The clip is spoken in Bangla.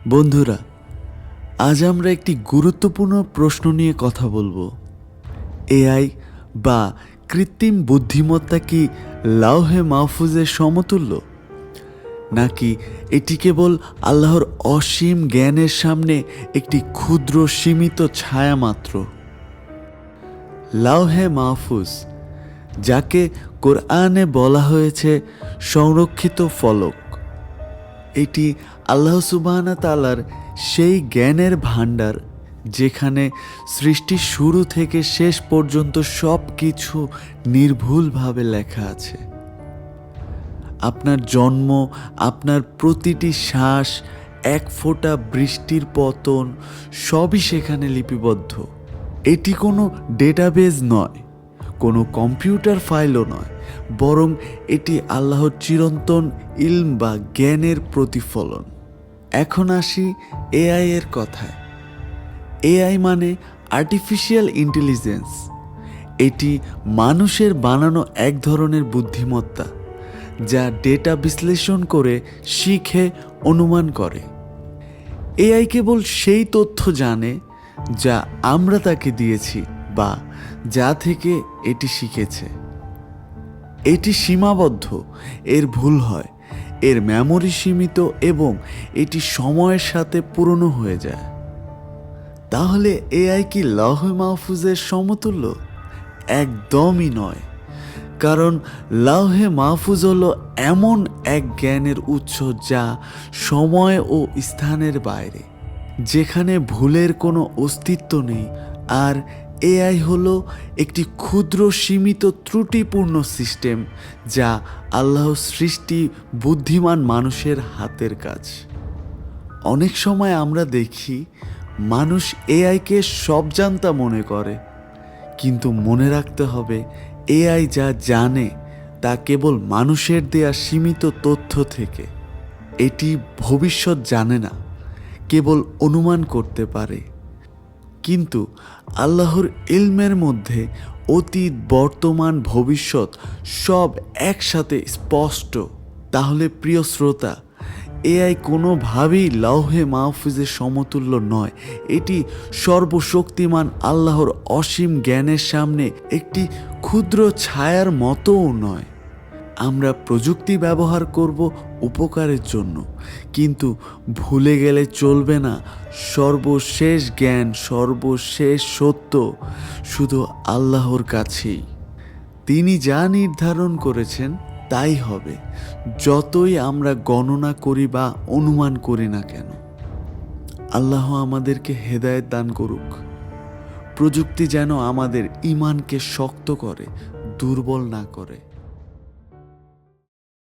বন্ধুরা, আজ আমরা একটি গুরুত্বপূর্ণ প্রশ্ন নিয়ে কথা বলবো। এআই বা কৃত্রিম বুদ্ধিমত্তা কি লাওহে মাহফুজের সমতুল্য, নাকি এটি কেবল আল্লাহর অসীম জ্ঞানের সামনে একটি ক্ষুদ্র সীমিত ছায়া মাত্র? লাওহে মাহফুজ, যাকে কোরআনে বলা হয়েছে সংরক্ষিত ফলক, এটি আল্লাহ সুবহানাহু তাআলার সেই জ্ঞানের ভাণ্ডার যেখানে সৃষ্টির শুরু থেকে শেষ পর্যন্ত সব কিছু নির্ভুলভাবে লেখা আছে। আপনার জন্ম, আপনার প্রতিটি শ্বাস, এক ফোঁটা বৃষ্টির পতন, সবই সেখানে লিপিবদ্ধ। এটি কোনো ডেটাবেজ নয়, কোনো কম্পিউটার ফাইলও নয়, বরং এটি আল্লাহর চিরন্তন ইলম বা জ্ঞানের প্রতিফলন। এখন আসি এআই এর কথায়। এআই মানে আর্টিফিশিয়াল ইন্টেলিজেন্স। এটি মানুষের বানানো এক ধরনের বুদ্ধিমত্তা, যা ডেটা বিশ্লেষণ করে শিখে অনুমান করে। এআই কেবল সেই তথ্য জানে যা আমরা তাকে দিয়েছি বা যা থেকে এটি শিখেছে। এটি সীমাবদ্ধ, এর ভুল হয়, এর মেমোরি সীমিত এবং এটি সময়ের সাথে পুরনো হয়ে যায়। তাহলে এআই কি লাওহে মাহফুজের সমতুল্য? একদমই নয়। কারণ লাওহে মাহফুজ হলো এমন এক জ্ঞানের উৎস যা সময় ও স্থানের বাইরে, যেখানে ভুলের কোনো অস্তিত্ব নেই। আর এআই হলো একটি ক্ষুদ্র সীমিত ত্রুটিপূর্ণ সিস্টেম যা আল্লাহর সৃষ্টি বুদ্ধিমান মানুষের হাতের কাজ। অনেক সময় আমরা দেখি মানুষ এআইকে সব জানতা মনে করে, কিন্তু মনে রাখতে হবে এআই যা জানে তা কেবল মানুষের দেয়া সীমিত তথ্য থেকে। এটি ভবিষ্যৎ জানে না, কেবল অনুমান করতে পারে। কিন্তু আল্লাহর ইলমের মধ্যে অতীত, বর্তমান, ভবিষ্যৎ সব একসাথে স্পষ্ট। তাহলে প্রিয় শ্রোতা, এআই কোনোভাবেই লাওহে মাহফুজের সমতুল্য নয়। এটি সর্বশক্তিমান আল্লাহর অসীম জ্ঞানের সামনে একটি ক্ষুদ্র ছায়ার মতোও নয়। আমরা প্রযুক্তি ব্যবহার করব উপকারের জন্য, কিন্তু ভুলে গেলে চলবে না সর্বশেষ জ্ঞান, সর্বশেষ সত্য শুধু আল্লাহর কাছেই। তিনি যা নির্ধারণ করেছেন তাই হবে, যতই আমরা গণনা করি বা অনুমান করি না কেন। আল্লাহ আমাদেরকে হেদায়েত দান করুক। প্রযুক্তি যেন আমাদের ঈমানকে শক্ত করে, দুর্বল না করে।